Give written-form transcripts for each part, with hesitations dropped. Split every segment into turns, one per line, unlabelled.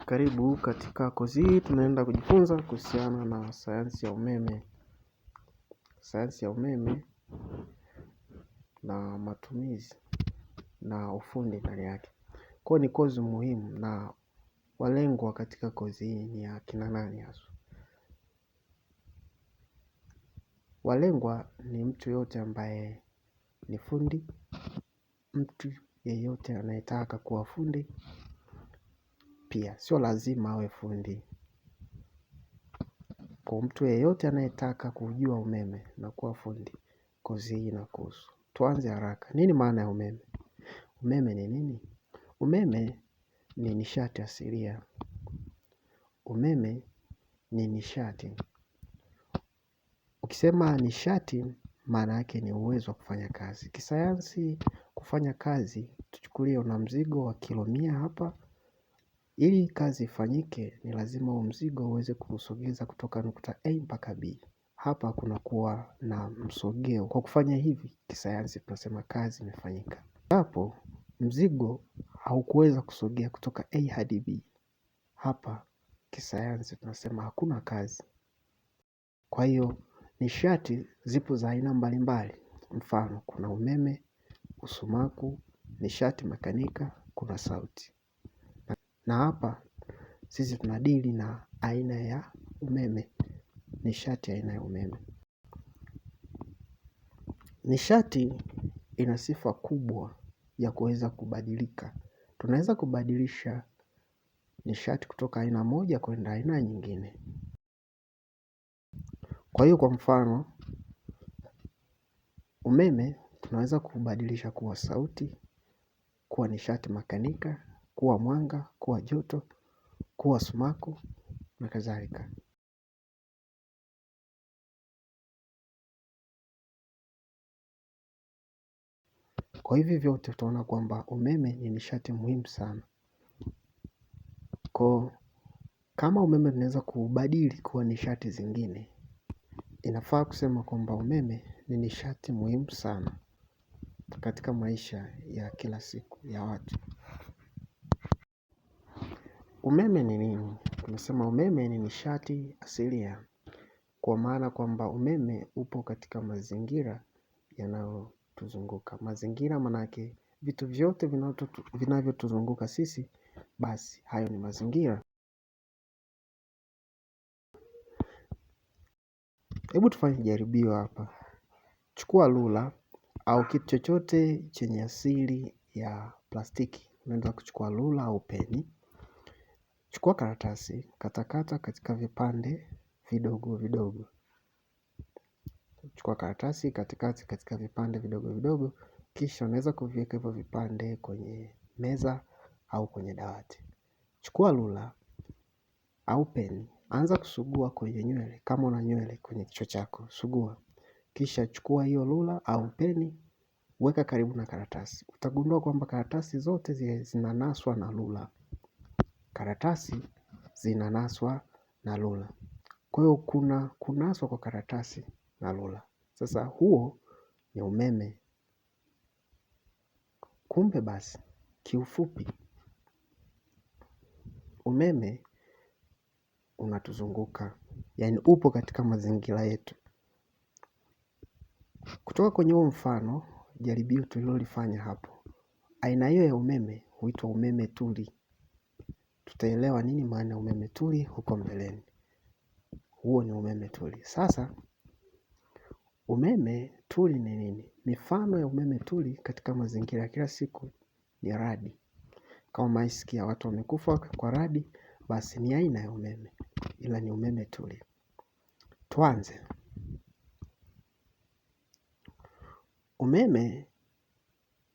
Karibu katika kozi hii tunaenda kujifunza kuhusiana na sayansi ya umeme. Sayansi ya umeme na matumizi na ufundi ndani yake. Kwa ni kozi muhimu na walengwa katika kozi hii ni akina nani haswa? Walengwa ni mtu yote ambaye ni fundi, mtu yeyote anayetaka kuwa fundi. Pia sio lazima awe fundi. Kwa mtu yeyote anayetaka kujua umeme na kuwa fundi, kozi hii inakuhusu. Tuanze haraka. Nini maana ya umeme? Umeme ni nini? Umeme ni nishati asilia. Umeme ni nishati. Ukisema nishati, maana yake ni uwezo wa kufanya kazi. Kisayansi kufanya kazi, tuchukulie una mzigo wa kilo 100 hapa. Ili kazi ifanyike ni lazima huo mzigo uweze kusogeza kutoka nukta A mpaka B. Hapa kuna kuwa na msogeo. Kwa kufanya hivi, kisayansi tunasema kazi imefanyika. Hapo mzigo haukuweza kusogea kutoka A hadi B. Hapa kisayansi tunasema hakuna kazi. Kwa hiyo nishati zipo za aina mbalimbali. Mfano kuna umeme, usumaku, nishati mekanika, kuna sauti. Na hapa sisi tunadili na aina ya umeme. Nishati aina ya umeme. Nishati ina sifa kubwa ya kuweza kubadilika. Tunaweza kubadilisha nishati kutoka aina moja kwenda aina nyingine. Kwa hiyo kwa mfano, umeme tunaweza kubadilisha kuwa sauti, kuwa nishati mekanika, kuwa mwanga, kuwa joto, kuwa sumaku na kadhalika. Kwa hivi vyote utaona kwamba umeme ni nishati muhimu sana. Kama umeme tunaweza kubadili kuwa nishati zingine, inafaa kusema kwamba umeme ni nishati muhimu sana katika maisha ya kila siku ya watu. Umeme ni nini? Tunasema umeme ni nishati asilia. Kwa maana kwamba umeme upo katika mazingira yanayotuzunguka. Mazingira manake vitu vyote vinavyotuzunguka sisi, basi hayo ni mazingira. Hebu tufanye jaribio hapa. Chukua rula au kitu chochote chenye asili ya plastiki. Unaweza kuchukua rula au peni. Chukua karatasi, katakata katika vipande vidogo vidogo. Chukua karatasi, katikati katika vipande vidogo vidogo. Kisha unaweza kuviweka hivyo vipande kwenye meza au kwenye dawati. Chukua rula au peni. Anza kusugua kwenye nywele. Kama una nywele kwenye kichwa chako, sugua. Kisha chukua hiyo rula au peni, weka karibu na karatasi. Utagundua kwamba karatasi zote zinanaswa na rula. Karatasi zinanaswa na rula. Kwa hiyo kuna kunaswa kwa karatasi na rula. Sasa huo ni umeme. Kumbe basi, kiufupi, umeme unatuzunguka. Yaani upo katika mazingira yetu. Kutoka kwenye huo mfano, jaribio tulilolifanya hapo. Aina hiyo ya umeme huitwa umeme tuli. Tutaelewa nini maana ya umeme tuli huko mbeleni. Huo ni umeme tuli. Sasa umeme tuli ni nini? Mifano ya umeme tuli katika mazingira ya kila siku ni radi. Kama umewaisikia watu wamekufa kwa radi, basi ni aina ya umeme, ila ni umeme tuli. Tuanze. Umeme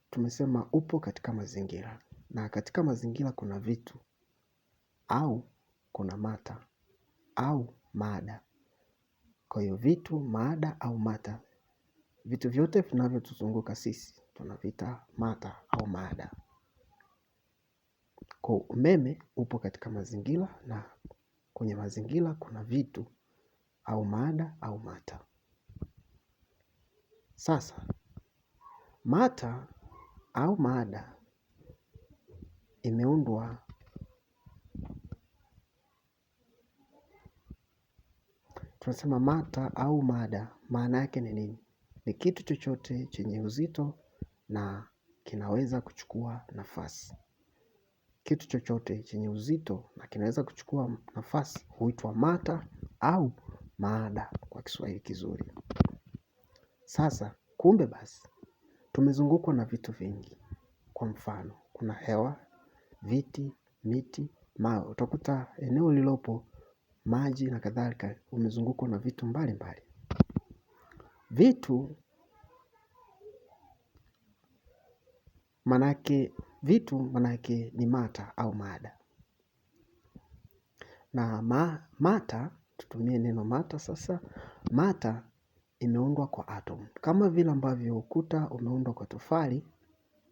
tumesema upo katika mazingira, na katika mazingira kuna vitu au kuna mata au mada. Kwa hiyo vitu, mada au mata, vitu vyote vinavyotuzunguka sisi tunaviita mata au mada. Kwa umeme upo katika mazingira, na kwenye mazingira kuna vitu au mada au mata. Sasa mata au mada imeundwa Tunasema mata au mada, maana yake ni nini? Ni kitu chochote chenye uzito na kinaweza kuchukua nafasi. Kitu chochote chenye uzito na kinaweza kuchukua nafasi huitwa mata au maada kwa Kiswahili kizuri. Sasa kumbe basi tumezungukwa na vitu vingi. Kwa mfano, kuna hewa, viti, miti, mawe. Utakuta eneo lilopo maji na kadhalika umezungukwa na vitu mbali mbali. Vitu manake ni mata au mada. Na mata, tutumie neno mata sasa. Mata imeundwa kwa atom. Kama vile ambavyo ukuta umeundwa kwa tofali,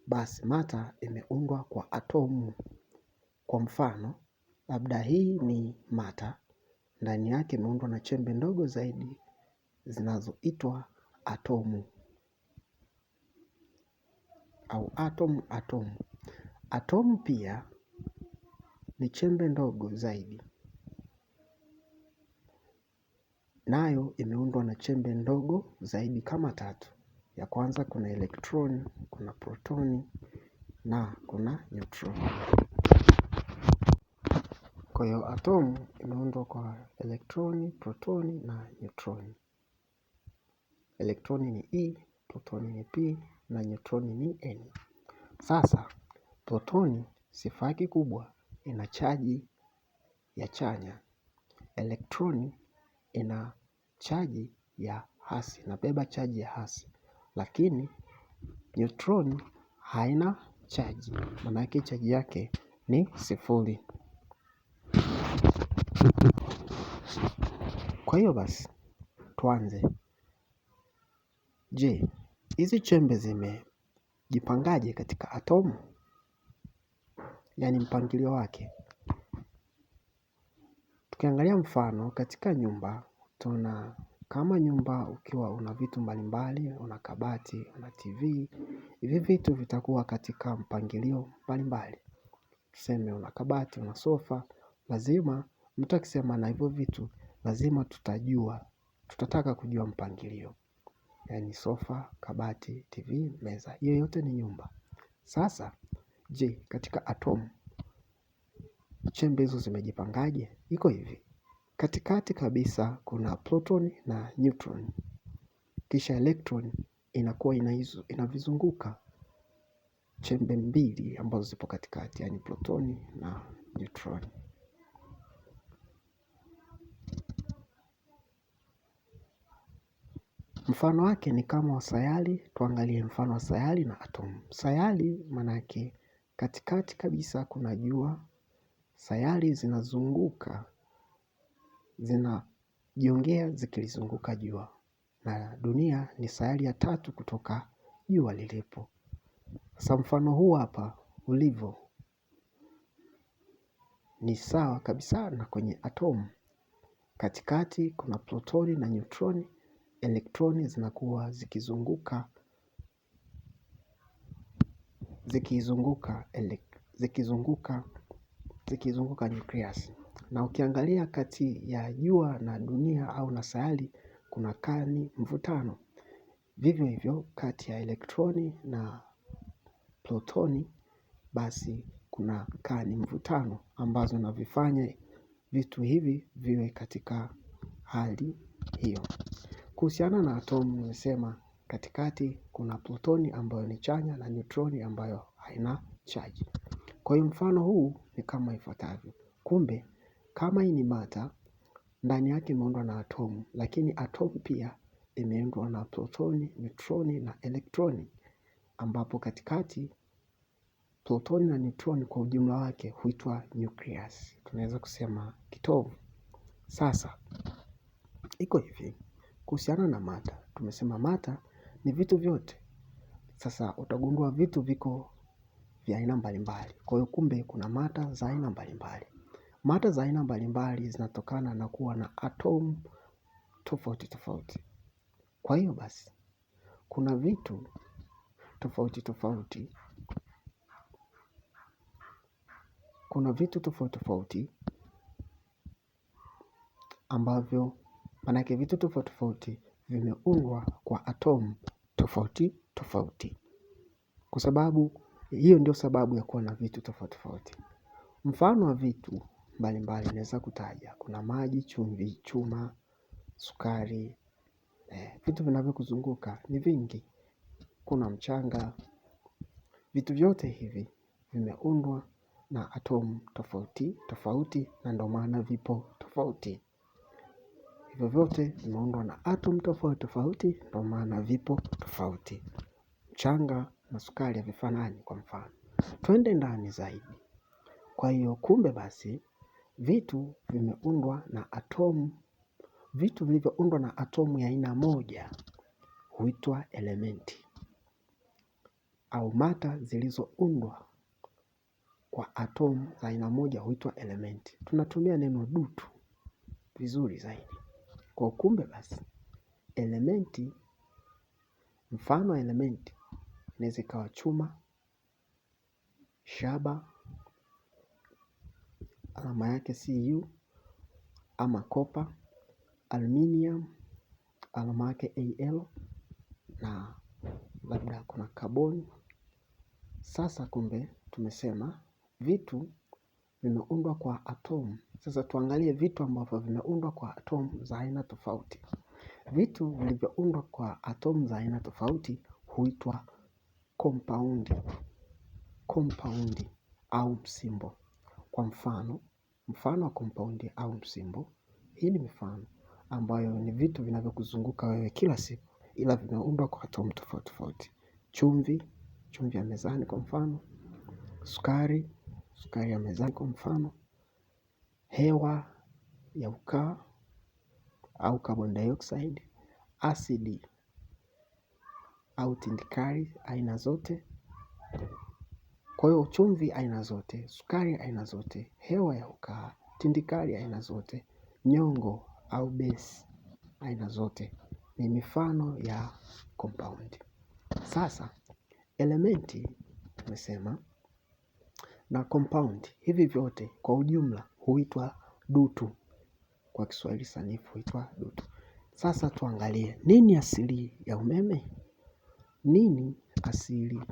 basi mata imeundwa kwa atomu. Kwa mfano, labda hii ni mata, ndani yake imeundwa na chembe ndogo zaidi zinazoitwa atomu au atomu. Atomu pia ni chembe ndogo zaidi, nayo imeundwa na chembe ndogo zaidi kama tatu. Ya kwanza kuna elektroni, kuna protoni na kuna neutroni. Kwa hiyo atomu imeundwa kwa elektroni, protoni na neutroni. Elektroni ni E, protoni ni P na neutroni ni N. Sasa protoni sifa yake kubwa ina chaji ya chanya. Elektroni ina chaji ya hasi, inabeba chaji ya hasi. Lakini neutroni haina chaji, manake chaji yake ni sifuri. Kwa hiyo basi tuanze. Je, hizi chembe zimejipangaje katika atomu? Yaani mpangilio wake. Tukiangalia mfano katika nyumba, tuna kama nyumba ukiwa una vitu mbalimbali, una kabati, una TV, hivi vitu vitakuwa katika mpangilio mbalimbali. Tuseme una kabati, una sofa, lazima mtu akisema na hivyo vitu, lazima tutataka kujua mpangilio. Yaani sofa, kabati, TV, meza, hiyo yote ni nyumba. Sasa, je, katika atomu, chembe hizo zimejipangaje? Iko hivi. Katikati kabisa kuna protoni na neutroni. Kisha elektroni inakuwa inavizunguka chembe mbili ambazo zipo katikati, yaani protoni na neutroni. Mfano wake ni kama wa sayari. Tuangalie mfano wa sayari na atomu. Sayari manake katikati kabisa kuna jua. Sayari zinazunguka, zinajiongea zikilizunguka jua. Na dunia ni sayari ya tatu kutoka jua lilipo. Sasa mfano huu hapa ulivyo ni sawa kabisa na kwenye atomu. Katikati kuna protoni na neutroni. Elektroni zinakuwa zikizunguka nucleus. Na ukiangalia kati ya jua na dunia au na sayari kuna kani mvutano. Vivyo hivyo kati ya elektroni na protoni basi kuna kani mvutano ambazo navifanya vitu hivi viwe katika hali hiyo. Kuhusiana na atomu nimesema katikati kuna protoni ambayo ni chanya na neutroni ambayo haina chaji. Kwa hiyo mfano huu ni kama ifuatavyo. Kumbe kama hii ni mata, ndani yake imeundwa na atomu, lakini atomu pia imeundwa na protoni, neutroni na elektroni, ambapo katikati protoni na neutroni kwa ujumla wake huitwa nucleus. Tunaweza kusema kitovu. Sasa iko hivi. Kuhusiana na mata, tumesema mata ni vitu vyote. Sasa utagundua vitu viko vya aina mbalimbali. Kwa hiyo kumbe kuna mata za aina mbalimbali. Mata za aina mbalimbali zinatokana na kuwa na atomu tofauti tofauti. Kwa hiyo basi kuna vitu tofauti tofauti. Kuna vitu tofauti tofauti ambavyo Maanake vitu tofauti tofauti vimeundwa kwa atomu tofauti tofauti. Kwa sababu hiyo ndio sababu ya kuwa na vitu tofauti tofauti. Mfano wa vitu mbalimbali naweza kutaja. Kuna maji, chumvi, chuma, sukari. Vitu vinavyokuzunguka ni vingi. Kuna mchanga. Vitu vyote hivi vimeundwa na atomu tofauti tofauti, na ndio maana vipo tofauti. Hivyo vyote vimeundwa na atomu tofauti tofauti, ndio maana vipo tofauti. Mchanga na sukari havifanani kwa mfano. Twende ndani zaidi. Kwa hiyo kumbe basi vitu vimeundwa na atomu. Vitu vilivyoundwa na atomu ya aina moja huitwa elementi, au mata zilizoundwa kwa atomu za aina moja huitwa elementi. Tunatumia neno dutu vizuri zaidi. Kwa kumbe basi elementi, mfano wa elementi inaweza ikawa chuma, shaba, alama yake Cu, ama copper, aluminium, alama yake Al, na labda kuna carbon. Sasa kumbe tumesema vitu vimeundwa kwa atomu. Sasa tuangalie vitu ambavyo vimeundwa kwa atomu za aina tofauti. Vitu vilivyoundwa kwa atomu za aina tofauti huitwa compound au msimbo. Kwa mfano wa compound au msimbo, hii ni mfano ambayo ni vitu vinavyokuzunguka wewe kila siku, ila vimeundwa kwa atomu tofauti tofauti. Chumvi ya mezani kwa mfano. Sukari ya mezani kwa mfano. Hewa ya ukaa au carbon dioxide. Asidi au tindikali aina zote. Kwa hiyo chumvi aina zote, sukari aina zote, hewa ya ukaa, tindikali aina zote, nyongo au base aina zote ni mifano ya compound. Sasa elementi tumesema na compound, hivi vyote kwa ujumla huitwa dutu. Kwa Kiswahili sanifu huitwa dutu. Sasa tuangalie nini asili ya umeme? Nini asili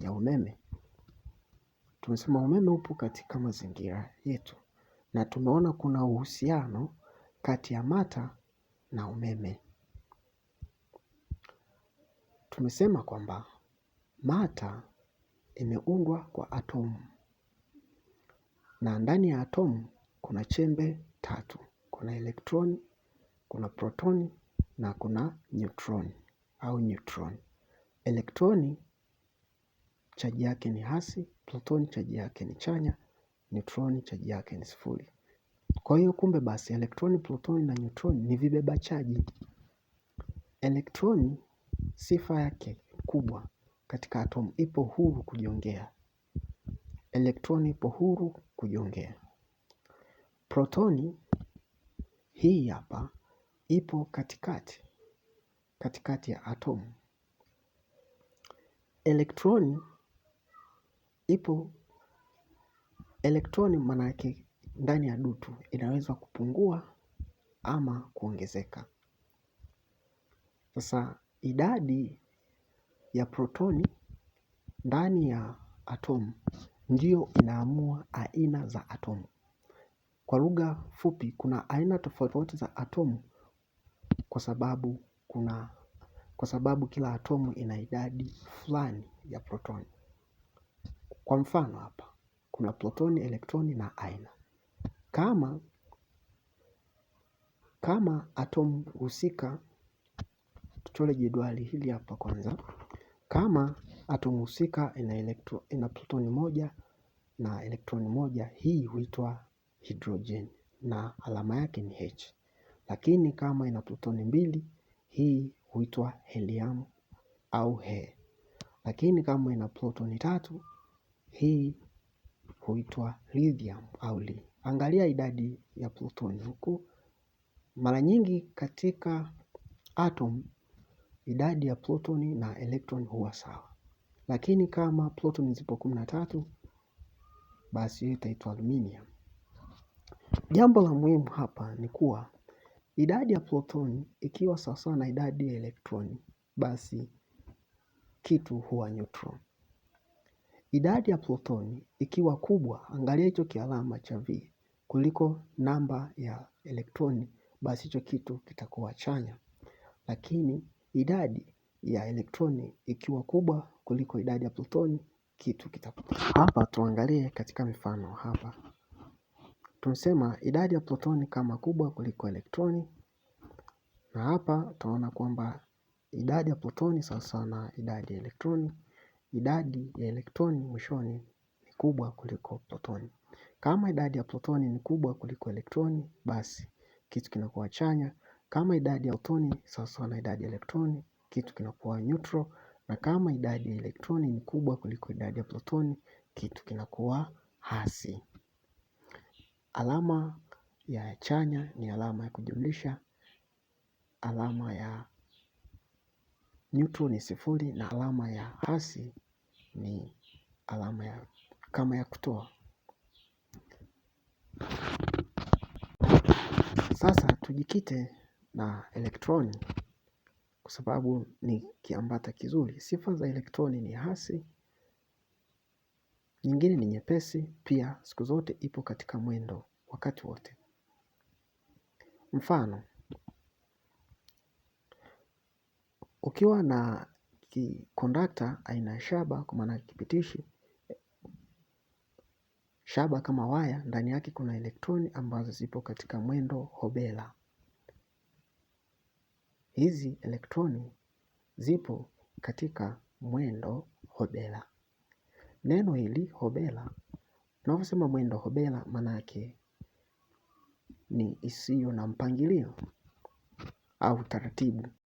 ya umeme? Tumesema umeme upo katika mazingira yetu, na tumeona kuna uhusiano kati ya mata na umeme. Tumesema kwamba mata imeundwa kwa atomu, na ndani ya atomu kuna chembe tatu. Kuna elektroni, kuna protoni na kuna neutroni au neutron. Elektroni chaji yake ni hasi, protoni chaji yake ni chanya, neutroni chaji yake ni sifuri. Kwa hiyo kumbe basi elektroni, protoni na neutroni ni vibeba chaji. Elektroni sifa yake kubwa katika atomu, ipo huru kujiongea. Elektroni ipo huru kujiongea. Protoni hii hapa ipo katikati ya atomu. Elektroni manake ndani ya dutu inaweza kupungua ama kuongezeka. Sasa idadi ya protoni ndani ya atomu ndio inaamua aina za atomu. Kwa lugha fupi, kuna aina tofauti za atomu kwa sababu kila atomu ina idadi fulani ya protoni. Kwa mfano hapa kuna protoni, elektroni na aina. Kama atomu husika, tuchole jedwali hili hapa kwanza. Kama atomu husika ina protoni moja na elektroni moja, hii huitwa hydrogen na alama yake ni H. Lakini kama ina protoni mbili, hii huitwa helium au He. Lakini kama ina protoni tatu, hii huitwa lithium au Li. Angalia idadi ya protoni huku. Mara nyingi katika atom idadi ya protoni na elektroni huwa sawa. Lakini kama protoni zipo 13, basi hiyo itaitwa aluminium. Jambo la muhimu hapa ni kuwa Idadi ya protoni ikiwa sawasawa na idadi ya elektroni, basi kitu huwa neutral. Idadi ya protoni ikiwa kubwa, angalia hicho kialama cha V, kuliko namba ya elektroni, basi hicho kitu kitakuwa chanya. Lakini idadi ya elektroni ikiwa kubwa kuliko idadi ya protoni, kitu kitakuwa. Hapa tuangalie katika mifano hapa. Tunasema idadi ya protoni kama kubwa kuliko elektroni, na hapa tunaona kwamba idadi ya protoni sawasawa na idadi ya elektroni. Idadi ya elektroni mwishoni ni kubwa kuliko protoni. Kama idadi ya protoni ni kubwa kuliko elektroni, basi kitu kinakuwa chanya. Kama idadi ya protoni sawasawa na idadi ya elektroni, kitu kinakuwa neutral. Na kama idadi ya elektroni ni kubwa kuliko idadi ya protoni, kitu kinakuwa hasi. Alama ya chanya ni alama ya kujumlisha, alama ya neutral ni sifuri, na alama ya hasi ni alama ya kama ya kutoa. Sasa tujikite na elektroni kwa sababu ni kiambata kizuri. Sifa za elektroni ni hasi, nyingine ni nyepesi, pia siku zote ipo katika mwendo wakati wote. Mfano, ukiwa na kondakta aina ya shaba, kwa maana kipitishi shaba kama waya, ndani yake kuna elektroni ambazo zipo katika mwendo hobela. Hizi elektroni zipo katika mwendo hobela. Neno hili hobela, tunavyosema mwendo hobela, maana yake ni isiyo na mpangilio au taratibu.